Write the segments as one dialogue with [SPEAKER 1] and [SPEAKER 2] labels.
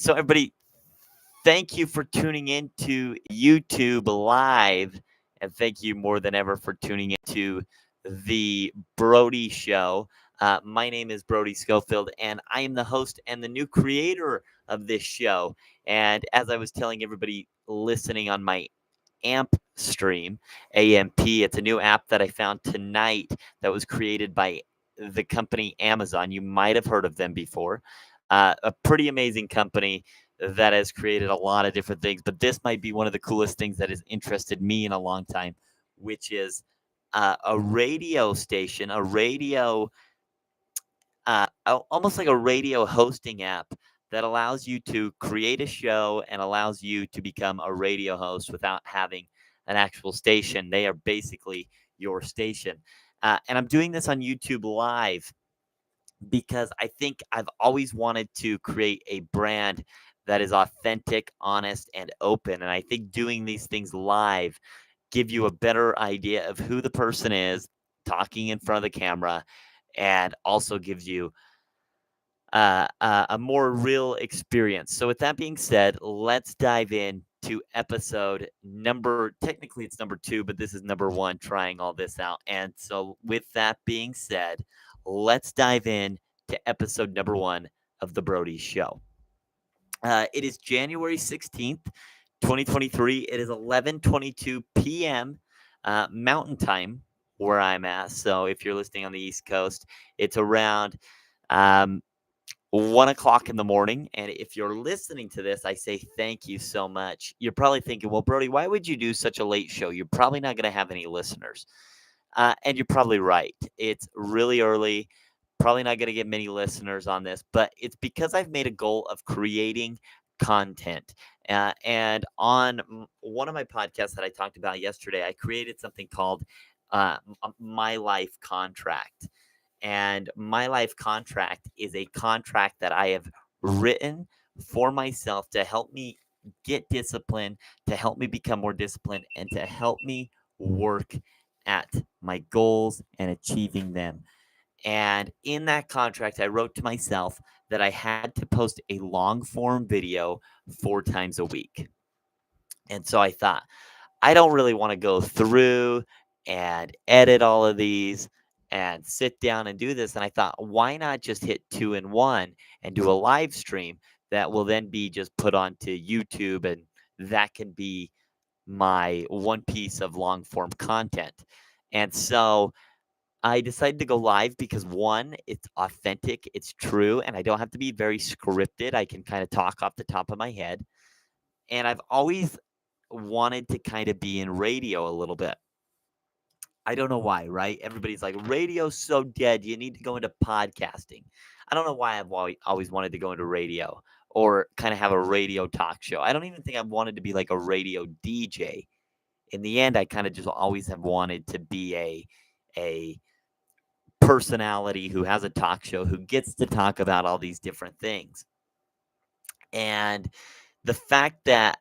[SPEAKER 1] So, everybody, thank you for tuning in to YouTube Live. And thank you more than ever for tuning into the Brody Show. My name is Brody Schofield, and I am the host and the new creator of this show. And as I was telling everybody listening on my AMP stream, AMP, it's a new app that I found tonight that was created by the company Amazon. You might have heard of them before. A pretty amazing company that has created a lot of different things, but this might be one of the coolest things that has interested me in a long time, which is a radio station, almost like a radio hosting app that allows you to create a show and allows you to become a radio host without having an actual station. They are basically your station. And I'm doing this on YouTube Live because I think I've always wanted to create a brand that is authentic, honest, and open. And I think doing these things live give you a better idea of who the person is talking in front of the camera, and also gives you a more real experience. So, with that being said, let's dive in to episode technically it's number 2, but this is number 1, trying all this out. And so, with that being said, let's dive in to episode number 1 of The Brody Show. It is January 16th, 2023. It is 11:22 p.m. Mountain Time where I'm at. So if you're listening on the East Coast, it's around 1 o'clock in the morning. And if you're listening to this, I say thank you so much. You're probably thinking, well, Brody, why would you do such a late show? You're probably not going to have any listeners. And you're probably right. It's really early. Probably not going to get many listeners on this, but it's because I've made a goal of creating content. And on one of my podcasts that I talked about yesterday, I created something called My Life Contract. And My Life Contract is a contract that I have written for myself to help me get discipline, to help me become more disciplined, and to help me work at my goals and achieving them. And in that contract, I wrote to myself that I had to post a long form video 4 times a week. And so I thought, I don't really want to go through and edit all of these and sit down and do this. And I thought, why not just hit 2-in-1 and do a live stream that will then be just put onto YouTube, and that can be my one piece of long form content. And so I decided to go live because, one, it's authentic, it's true, and I don't have to be very scripted. I can kind of talk off the top of my head. And I've always wanted to kind of be in radio a little bit. I don't know why, right? Everybody's like, radio's so dead. You need to go into podcasting. I don't know why I've always wanted to go into radio or kind of have a radio talk show. I don't even think I've wanted to be like a radio DJ. In the end, I kind of just always have wanted to be a personality who has a talk show, who gets to talk about all these different things. And the fact that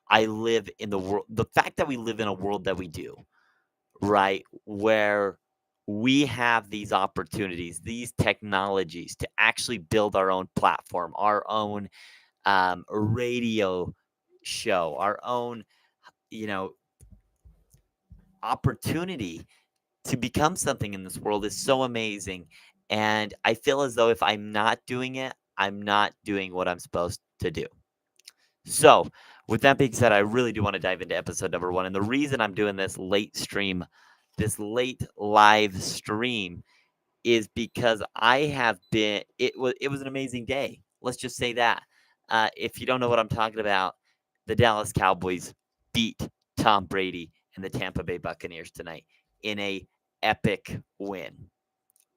[SPEAKER 1] the fact that we live in a world that we do, right, where we have these opportunities, these technologies to actually build our own platform, our own radio show, our own, you know, opportunity to become something in this world is so amazing. And I feel as though if I'm not doing it, I'm not doing what I'm supposed to do. So, with that being said, I really do want to dive into episode number 1. And the reason I'm doing this late live stream, is because it was an amazing day. Let's just say that. If you don't know what I'm talking about, the Dallas Cowboys beat Tom Brady and the Tampa Bay Buccaneers tonight in a epic win.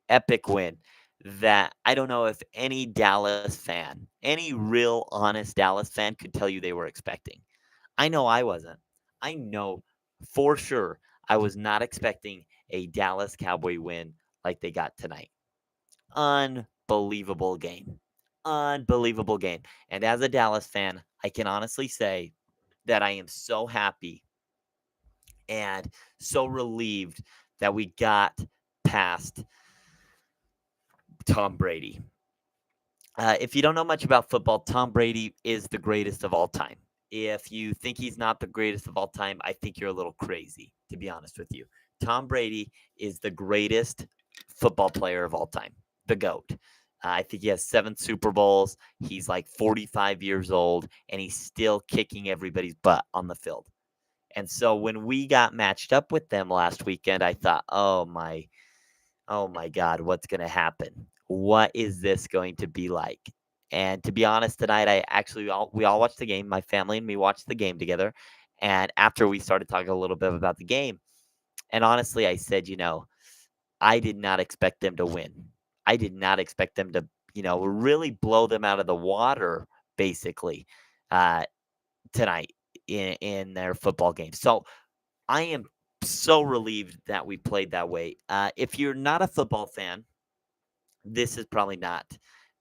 [SPEAKER 1] Epic win that I don't know if any Dallas fan, any real honest Dallas fan, could tell you they were expecting. I know I wasn't. I know for sure I was not expecting a Dallas Cowboy win like they got tonight. Unbelievable game. Unbelievable game. And as a Dallas fan, I can honestly say that I am so happy and so relieved that we got past Tom Brady. If you don't know much about football, Tom Brady is the greatest of all time. If you think he's not the greatest of all time, I think you're a little crazy, to be honest with you. Tom Brady is the greatest football player of all time, the GOAT. I think he has 7 Super Bowls. He's like 45 years old, and he's still kicking everybody's butt on the field. And so when we got matched up with them last weekend, I thought, oh my God, what's going to happen? What is this going to be like? And to be honest, tonight we all watched the game. My family and me watched the game together. And after we started talking a little bit about the game, and honestly, I said, I did not expect them to win. I did not expect them to, really blow them out of the water, basically, uh, tonight in their football game. So I am so relieved that we played that way. If you're not a football fan, this is probably not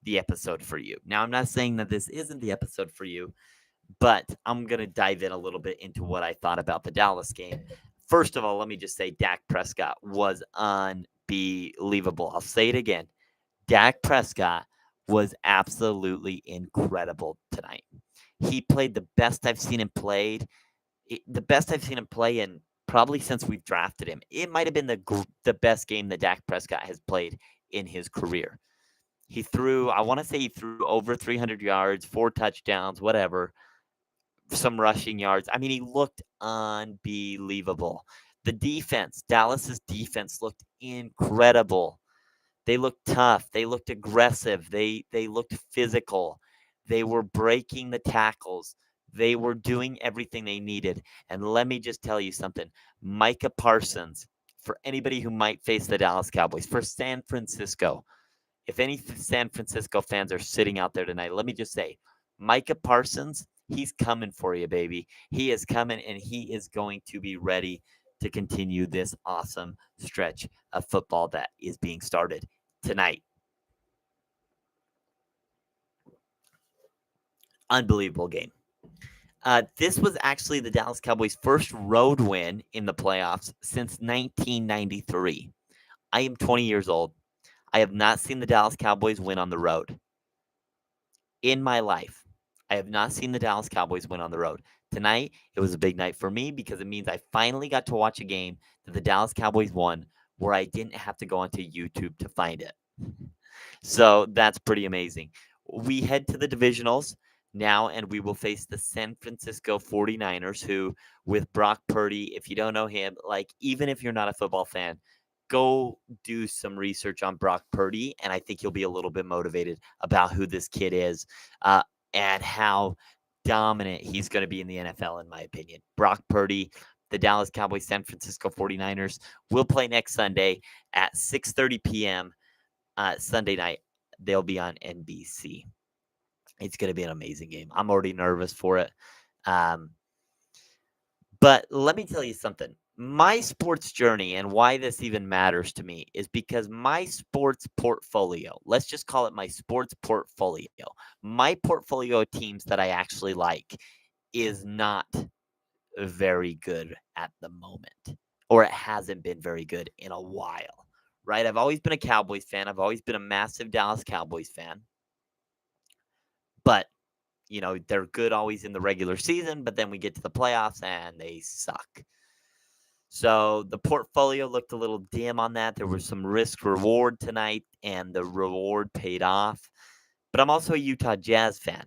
[SPEAKER 1] the episode for you. Now, I'm not saying that this isn't the episode for you, but I'm going to dive in a little bit into what I thought about the Dallas game. First of all, let me just say Dak Prescott was unbelievable. I'll say it again. Dak Prescott was absolutely incredible tonight. He played the best I've seen him the best I've seen him play in probably since we've drafted him. It might have been the best game that Dak Prescott has played in his career. I want to say he threw over 300 yards, 4 touchdowns, whatever, some rushing yards. I mean, he looked unbelievable. Dallas's defense looked incredible. They looked tough. They looked aggressive. They looked physical. They were breaking the tackles. They were doing everything they needed. And let me just tell you something. Micah Parsons, for anybody who might face the Dallas Cowboys, for San Francisco, if any San Francisco fans are sitting out there tonight, let me just say, Micah Parsons, he's coming for you, baby. He is coming, and he is going to be ready to continue this awesome stretch of football that is being started tonight. Unbelievable game. This was actually the Dallas Cowboys' first road win in the playoffs since 1993. I am 20 years old. I have not seen the Dallas Cowboys win on the road in my life. I have not seen the Dallas Cowboys win on the road. Tonight, it was a big night for me because it means I finally got to watch a game that the Dallas Cowboys won where I didn't have to go onto YouTube to find it. So that's pretty amazing. We head to the divisionals now, and we will face the San Francisco 49ers, who, with Brock Purdy, if you don't know him, like, even if you're not a football fan, go do some research on Brock Purdy, and I think you'll be a little bit motivated about who this kid is uh, and how dominant he's going to be in the NFL, in my opinion. Brock Purdy, the Dallas Cowboys, San Francisco 49ers will play next Sunday at 6:30 p.m. Sunday night. They'll be on NBC. It's going to be an amazing game. I'm already nervous for it. Um, but let me tell you something. My sports journey and why this even matters to me is because my sports portfolio, let's just call it my sports portfolio, my portfolio of teams that I actually like is not very good at the moment, or it hasn't been very good in a while, right? I've always been a Cowboys fan. I've always been a massive Dallas Cowboys fan. But, they're good always in the regular season, but then we get to the playoffs and they suck. So the portfolio looked a little dim on that. There was some risk reward tonight, and the reward paid off. But I'm also a Utah Jazz fan,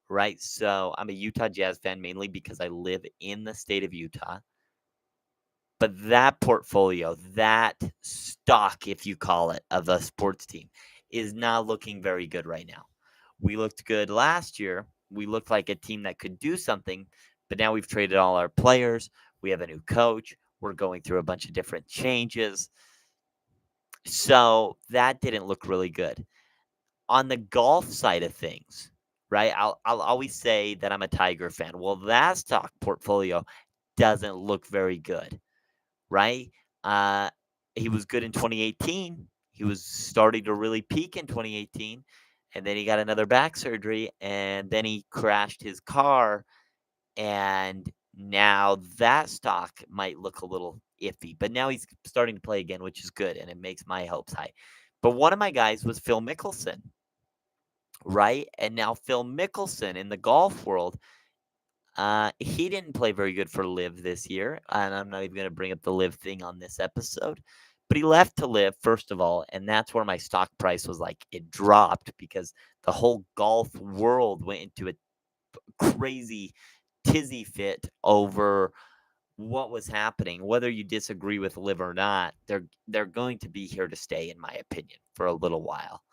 [SPEAKER 1] right? So I'm a Utah Jazz fan mainly because I live in the state of Utah. But that portfolio, that stock, if you call it, of a sports team is not looking very good right now. We looked good last year. We looked like a team that could do something, but now we've traded all our players. We have a new coach. We're going through a bunch of different changes. So that didn't look really good. On the golf side of things, right? I'll always say that I'm a Tiger fan. Well, that stock portfolio doesn't look very good, right? Uh, he was good in 2018. He was starting to really peak in 2018, and then he got another back surgery, and then he crashed his car, and now that stock might look a little iffy. But now he's starting to play again, which is good, and it makes my hopes high. But one of my guys was Phil Mickelson, right? And now Phil Mickelson in the golf world, he didn't play very good for Live this year, and I'm not even going to bring up the Live thing on this episode. But he left to Live first of all, and that's where my stock price was like it dropped because the whole golf world went into a crazy tizzy fit over what was happening. Whether you disagree with Live or not, they're going to be here to stay, in my opinion, for a little while.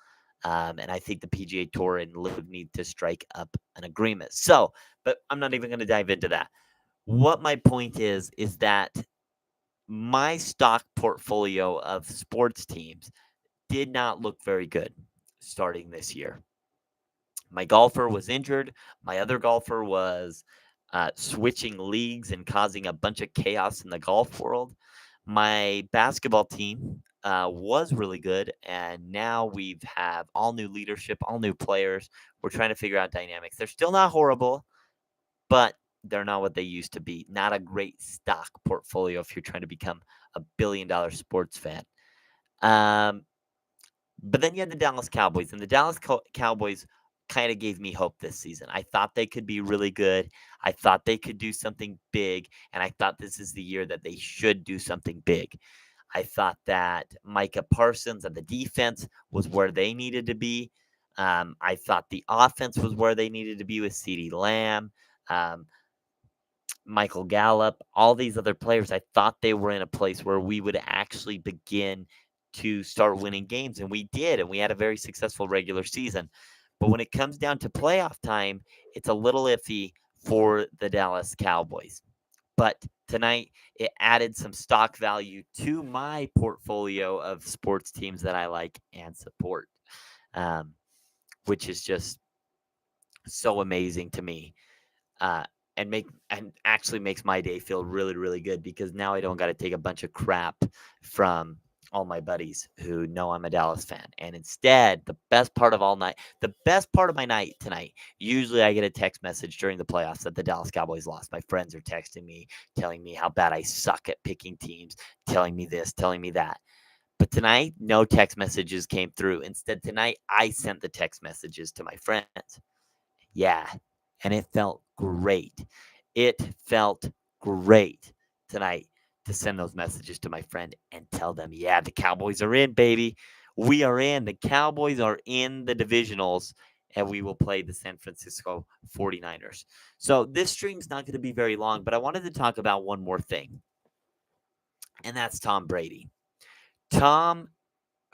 [SPEAKER 1] And I think the PGA Tour and Live need to strike up an agreement. So, but I'm not even going to dive into that. What my point is that my stock portfolio of sports teams did not look very good starting this year. My golfer was injured. My other golfer was switching leagues and causing a bunch of chaos in the golf world. My basketball team was really good, and now we've have all new leadership, all new players. We're trying to figure out dynamics. They're still not horrible, but they're not what they used to be. Not a great stock portfolio if you're trying to become a $1 billion sports fan. Um, but then you had the Dallas Cowboys, and the Dallas Cowboys kind of gave me hope this season. I thought they could be really good. I thought they could do something big, and I thought this is the year that they should do something big. I thought that Micah Parsons and the defense was where they needed to be. I thought the offense was where they needed to be with CeeDee Lamb, um, Michael Gallup, all these other players. I thought they were in a place where we would actually begin to start winning games, and we did, and we had a very successful regular season. But when it comes down to playoff time, it's a little iffy for the Dallas Cowboys. But tonight, it added some stock value to my portfolio of sports teams that I like and support, um, which is just so amazing to me. Uh, and actually makes my day feel really really good because now I don't got to take a bunch of crap from all my buddies who know I'm a Dallas fan. And instead, the best part of my night tonight, usually I get a text message during the playoffs that the Dallas Cowboys lost. My friends are texting me, telling me how bad I suck at picking teams, telling me this, telling me that. But tonight, no text messages came through. Instead, tonight, I sent the text messages to my friends. Yeah, and it felt great. It felt great tonight to send those messages to my friend and tell them, yeah, the Cowboys are in, baby. We are in. The Cowboys are in the divisionals, and we will play the San Francisco 49ers. So this stream's not going to be very long, but I wanted to talk about one more thing, and that's Tom Brady. Tom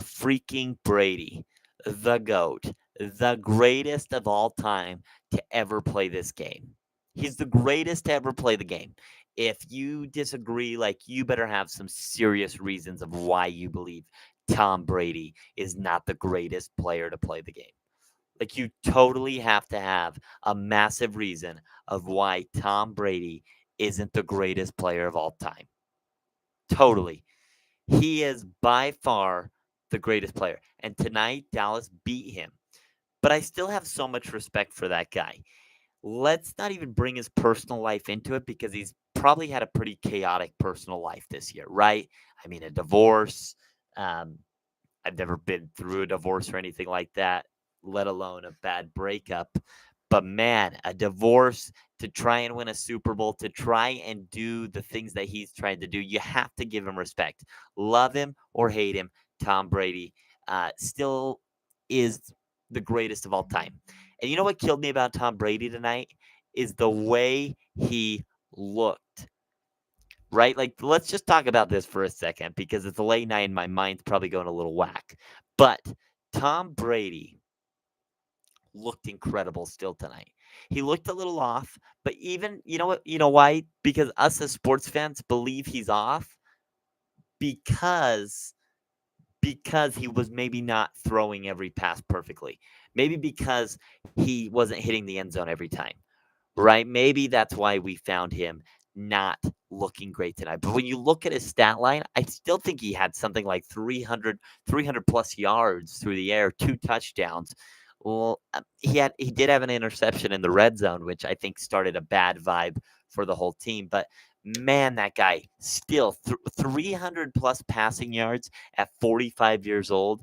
[SPEAKER 1] freaking Brady, the GOAT, the greatest of all time to ever play this game. He's the greatest to ever play the game. If you disagree, like you better have some serious reasons of why you believe Tom Brady is not the greatest player to play the game. Like you totally have to have a massive reason of why Tom Brady isn't the greatest player of all time. Totally. He is by far the greatest player. And tonight, Dallas beat him. But I still have so much respect for that guy. Let's not even bring his personal life into it because he's probably had a pretty chaotic personal life this year, right? I mean, a divorce. Um, I've never been through a divorce or anything like that, let alone a bad breakup. But man, a divorce to try and win a Super Bowl, to try and do the things that he's trying to do, you have to give him respect. Love him or hate him, Tom Brady still is the greatest of all time. And you know what killed me about Tom Brady tonight is the way he looked, right? Like, let's just talk about this for a second because it's a late night and my mind's probably going a little whack. But Tom Brady looked incredible still tonight. He looked a little off, but even, you know what, you know why? Because us as sports fans believe he's off because because he was maybe not throwing every pass perfectly. Maybe because he wasn't hitting the end zone every time, right? Maybe that's why we found him not looking great tonight. But when you look at his stat line, I still think he had something like 300 plus yards through the air, 2 touchdowns. Well, he did have an interception in the red zone, which I think started a bad vibe for the whole team. But man, that guy still 300 plus passing yards at 45 years old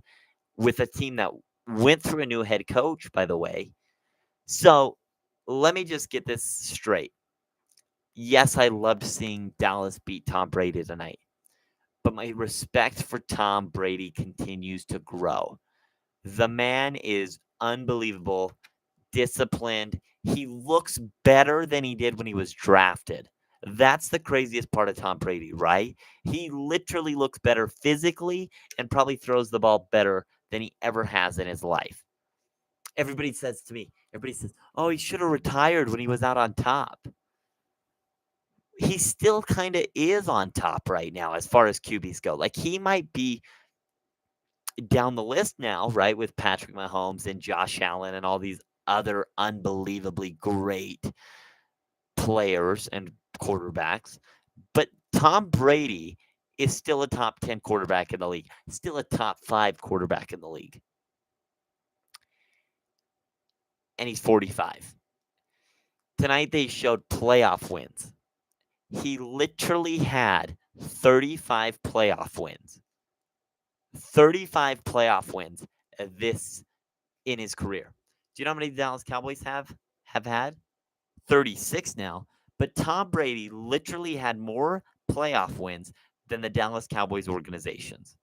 [SPEAKER 1] with a team that went through a new head coach, by the way. So let me just get this straight. Yes, I loved seeing Dallas beat Tom Brady tonight, but my respect for Tom Brady continues to grow. The man is unbelievable, disciplined. He looks better than he did when he was drafted. That's the craziest part of Tom Brady, right? He literally looks better physically and probably throws the ball better than he ever has in his life. Everybody says, oh, he should have retired when he was out on top. He still kind of is on top right now as far as QBs go. Like he might be down the list now, right, with Patrick Mahomes and Josh Allen and all these other unbelievably great players and quarterbacks. But Tom Brady is still a top 10 quarterback in the league, still a top 5 quarterback in the league. And he's 45. Tonight they showed playoff wins. He literally had 35 playoff wins. 35 playoff wins this in his career. Do you know how many Dallas Cowboys have had? 36 now. But Tom Brady literally had more playoff wins than the Dallas Cowboys organizations.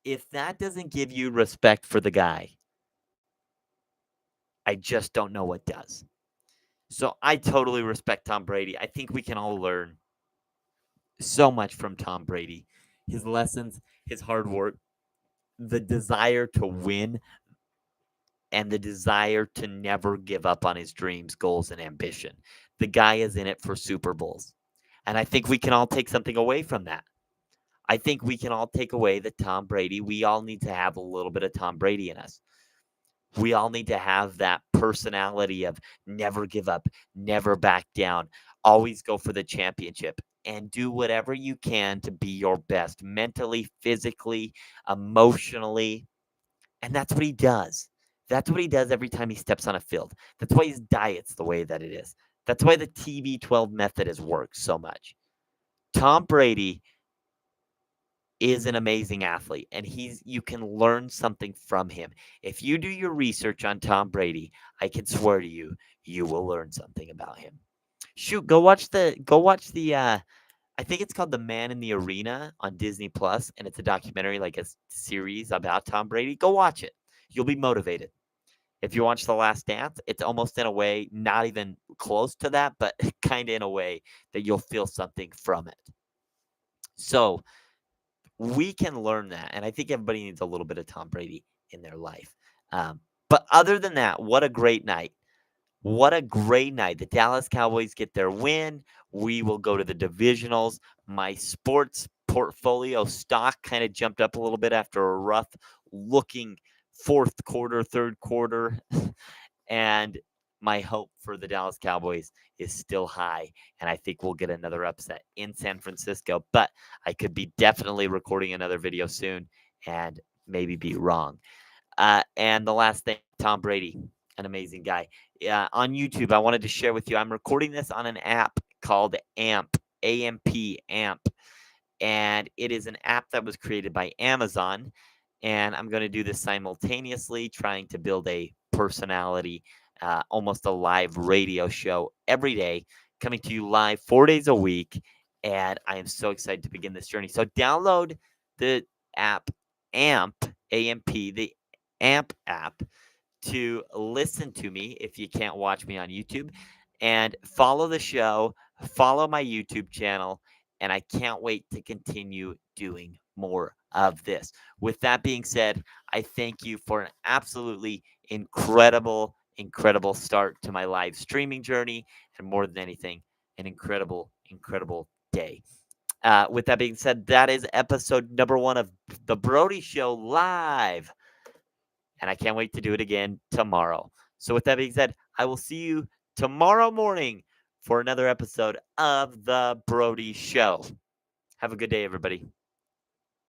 [SPEAKER 1] If that doesn't give you respect for the guy, I just don't know what does. So I totally respect Tom Brady. I think we can all learn so much from Tom Brady. His lessons, his hard work, the desire to win, and the desire to never give up on his dreams, goals, and ambition. The guy is in it for Super Bowls. And I think we can all take something away from that. I think we can all take away that Tom Brady, we all need to have a little bit of Tom Brady in us. We all need to have that personality of never give up, never back down, always go for the championship, and do whatever you can to be your best mentally, physically, emotionally. And that's what he does. That's what he does every time he steps on a field. That's why his diet's the way that it is. That's why the TB12 method has worked so much. Tom Brady is an amazing athlete and you can learn something from him. If you do your research on Tom Brady, I can swear to you, you will learn something about him. Shoot, go watch the I think it's called The Man in the Arena on Disney Plus, and it's a documentary, like a series about Tom Brady. Go watch it. You'll be motivated. If you watch The Last Dance, it's almost in a way, not even close to that, but kind of in a way that you'll feel something from it. So we can learn that. And I think everybody needs a little bit of Tom Brady in their life. But other than that, what a great night. What a great night. The Dallas Cowboys get their win. We will go to the divisionals. My sports portfolio stock kind of jumped up a little bit after a rough looking fourth quarter, third quarter. And my hope for the Dallas Cowboys is still high. And I think we'll get another upset in San Francisco. But I could be definitely recording another video soon and maybe be wrong. And the last thing, Tom Brady, an amazing guy. On YouTube, I wanted to share with you. I'm recording this on an app called AMP, AMP, AMP. And it is an app that was created by Amazon. And I'm going to do this simultaneously, trying to build a personality, almost a live radio show every day, coming to you live 4 days a week. And I am so excited to begin this journey. So download the app AMP, AMP, the AMP app to listen to me if you can't watch me on YouTube, and follow the show, follow my YouTube channel, and I can't wait to continue doing more of this. With that being said, I thank you for an absolutely incredible, incredible start to my live streaming journey, and more than anything, an incredible, incredible day. With that being said, that is episode number 1 of The Brody Show live. And I can't wait to do it again tomorrow. So, with that being said, I will see you tomorrow morning for another episode of The Brody Show. Have a good day, everybody.